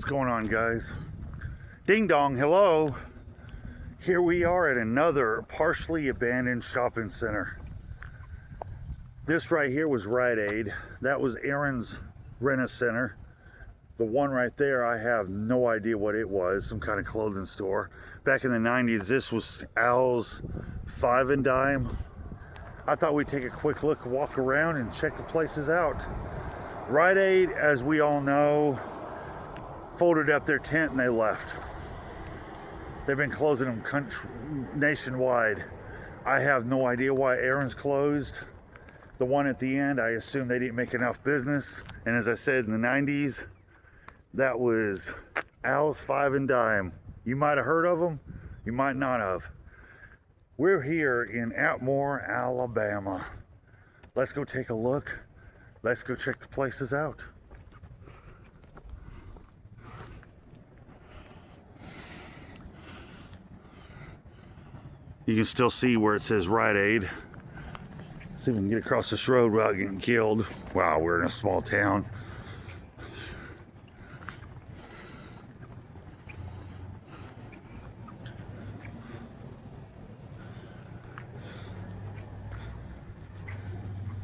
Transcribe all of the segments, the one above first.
What's going on, guys? Ding dong, hello. Here we are at another partially abandoned shopping center. This right here was Rite Aid. That was Aaron's Rent-A-Center. The one right there, I have no idea what it was, some kind of clothing store. Back in the 90s, this was Al's Five and Dime. I thought we'd take a quick look, walk around and check the places out. Rite Aid, as we all know, folded up their tent and they left. They've been closing them nationwide. I have no idea why Aaron's closed. The one at the end, I assume they didn't make enough business. And as I said, in the 90s, that was Al's Five and Dime. You might have heard of them, you might not have. We're here in Atmore, Alabama. Let's go take a look. Let's go check the places out. You can still see where it says Rite Aid. See if we can get across this road without getting killed. Wow, we're in a small town.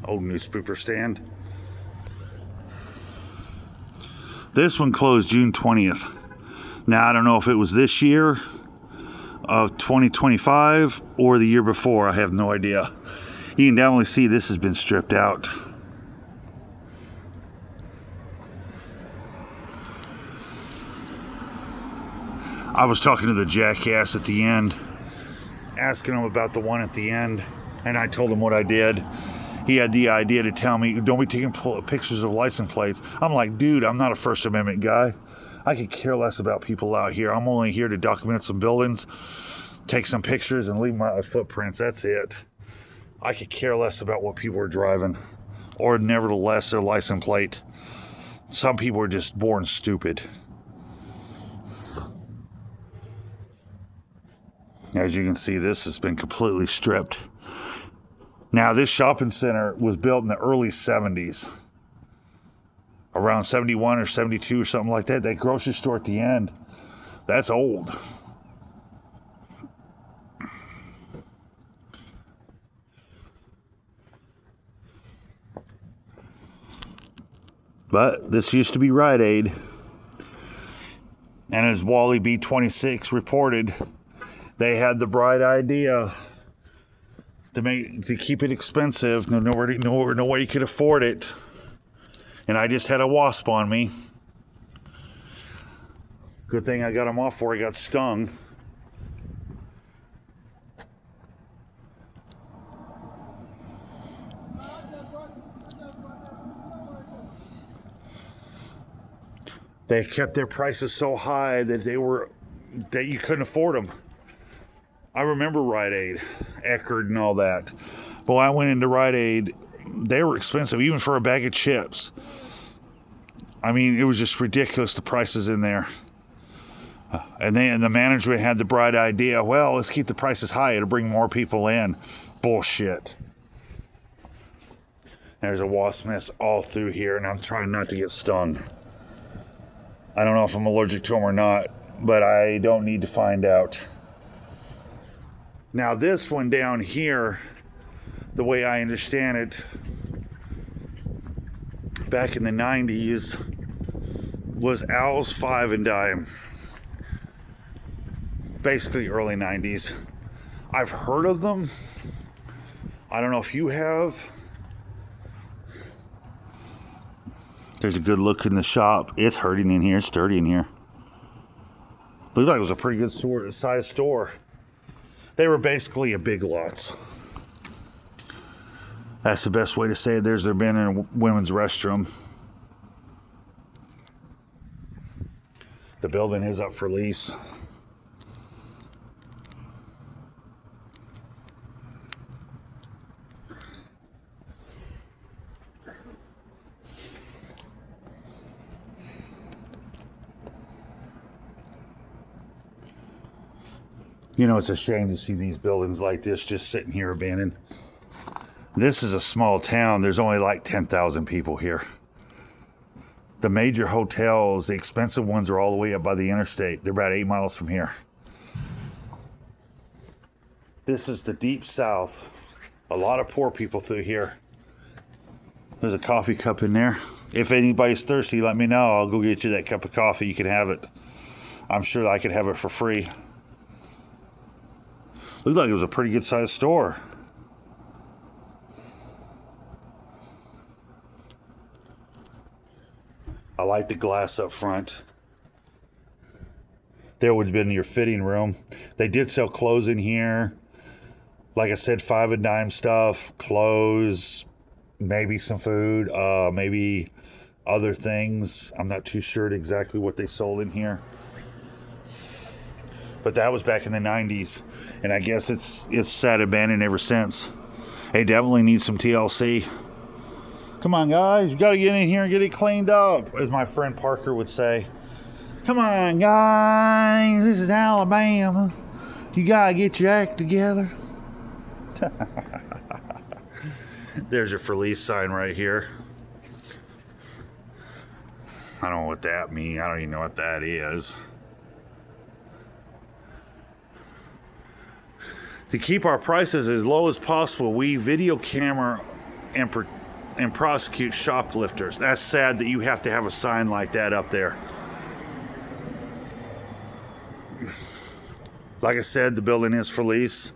Old newspaper stand. This one closed June 20th. Now, I don't know if it was this year of 2025 or the year before. I have no idea. You can definitely see this has been stripped out. I was talking to the jackass at the end, asking him about the one at the end, and I told him what I did. He had the idea to tell me, don't be taking pictures of license plates. I'm like, dude, I'm not a First Amendment guy. I could care less about people out here. I'm only here to document some buildings, take some pictures, and leave my footprints. That's it. I could care less about what people are driving, or nevertheless their license plate. Some people are just born stupid. As you can see, this has been completely stripped. Now, this shopping center was built in the early 70s. Around 71 or 72 or something like that. That grocery store at the end, that's old. But this used to be Rite Aid. And as Wally B26 reported, they had the bright idea to keep it expensive. Nobody could afford it. And I just had a wasp on me. Good thing I got him off before he got stung. They kept their prices so high that you couldn't afford them. I remember Rite Aid, Eckerd and all that. But when I went into Rite Aid, they were expensive, even for a bag of chips. I mean, it was just ridiculous, the prices in there. And the management had the bright idea, well, let's keep the prices high, it'll bring more people in. Bullshit. There's a wasp nest all through here, and I'm trying not to get stung. I don't know if I'm allergic to them or not, but I don't need to find out. Now, this one down here, the way I understand it, back in the 90s, was Al's Five and Dime. Basically early 90s. I've heard of them. I don't know if you have. There's a good look in the shop. It's hurting in here, it's dirty in here. Looked like it was a pretty good size store. They were basically a Big Lots. That's the best way to say it. There's their been in a women's restroom. The building is up for lease. You know, it's a shame to see these buildings like this just sitting here abandoned. This is a small town. There's only like 10,000 people here. The major hotels, the expensive ones, are all the way up by the interstate. They're about 8 miles from here. This is the deep south. A lot of poor people through here. There's a coffee cup in there. If anybody's thirsty, let me know. I'll go get you that cup of coffee. You can have it. I'm sure I could have it for free. Looked like it was a pretty good sized store. I like the glass up front. There would have been your fitting room. They did sell clothes in here. Like I said, 5 and dime stuff, clothes, maybe some food, maybe other things. I'm not too sure exactly what they sold in here. But that was back in the 90s. And I guess it's sat abandoned ever since. They definitely need some TLC. Come on, guys. You got to get in here and get it cleaned up, as my friend Parker would say. Come on, guys. This is Alabama. You got to get your act together. There's your for lease sign right here. I don't know what that means. I don't even know what that is. To keep our prices as low as possible, we video camera and prosecute shoplifters. That's sad that you have to have a sign like that up there. Like I said, the building is for lease.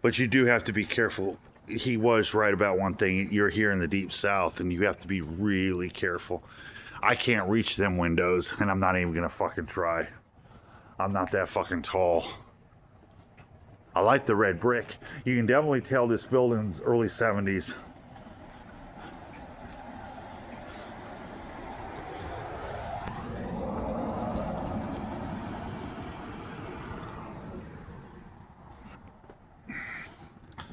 But you do have to be careful. He was right about one thing. You're here in the deep south and you have to be really careful. I can't reach them windows and I'm not even gonna fucking try. I'm not that fucking tall. I like the red brick. You can definitely tell this building's early 70s.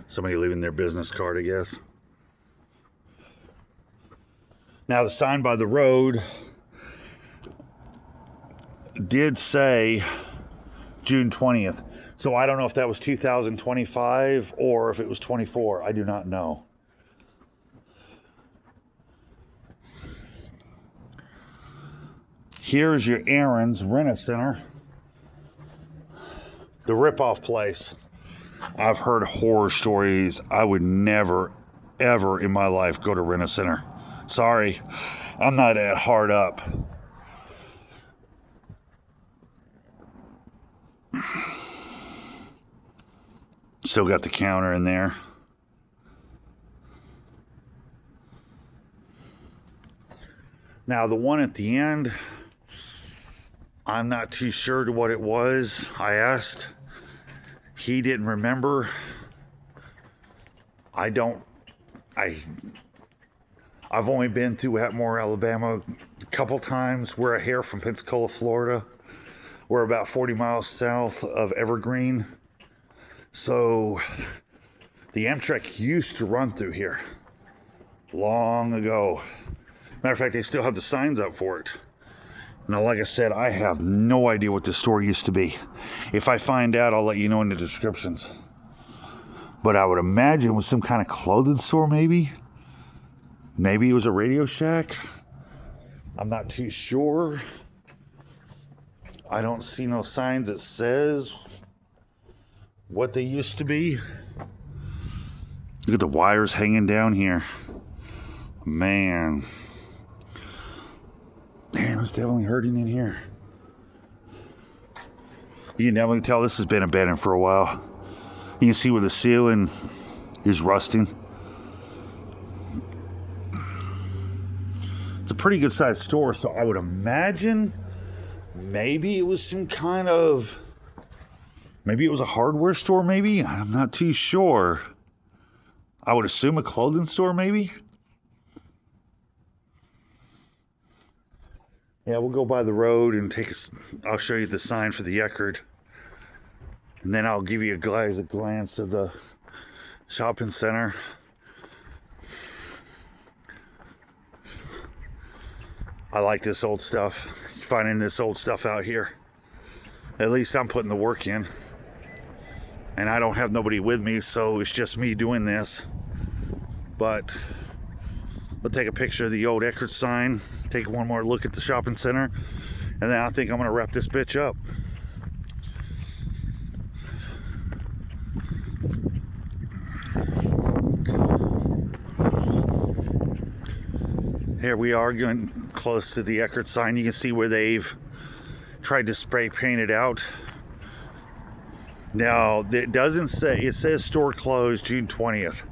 Somebody leaving their business card, I guess. Now the sign by the road did say June 20th. So I don't know if that was 2025 or if it was 24. I do not know. Here's your Aaron's Rent-A-Center. The rip-off place. I've heard horror stories. I would never, ever in my life go to Rent-A-Center. Sorry, I'm not that hard up. Still got the counter in there. Now the one at the end, I'm not too sure what it was. I asked. He didn't remember. I've only been through Atmore, Alabama a couple times. We're a hair from Pensacola, Florida. We're about 40 miles south of Evergreen. So the Amtrak used to run through here long ago. Matter of fact, they still have the signs up for it. Now, like I said, I have no idea what this store used to be. If I find out, I'll let you know in the descriptions. But I would imagine it was some kind of clothing store, maybe. Maybe it was a Radio Shack. I'm not too sure. I don't see no signs that says what they used to be. Look at the wires hanging down here. Man. Damn, it's definitely hurting in here. You can definitely tell this has been abandoned for a while. You can see where the ceiling is rusting. It's a pretty good sized store, so I would imagine maybe it was some kind of, maybe it was a hardware store, maybe? I'm not too sure. I would assume a clothing store, maybe? Yeah, we'll go by the road and I'll show you the sign for the Eckerd. And then I'll give you guys a glance of the shopping center. I like this old stuff. Finding this old stuff out here. At least I'm putting the work in. And I don't have nobody with me, so it's just me doing this. but we'll take a picture of the old Eckerd sign, take one more look at the shopping center, and then I think I'm gonna wrap this bitch up. Here we are going close to the Eckerd sign. You can see where they've tried to spray paint it out. Now, it doesn't say, it says store closed June 20th.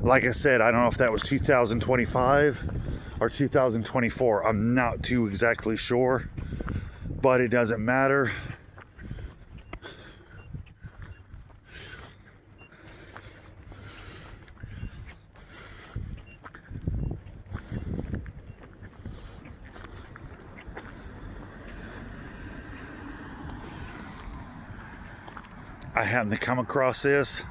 Like I said, I don't know if that was 2025 or 2024. I'm not too exactly sure, but it doesn't matter. I happened to come across this.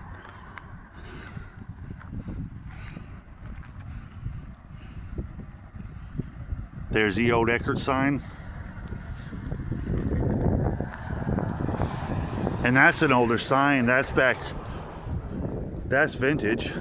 There's the old Eckerd sign. And that's an older sign. That's vintage.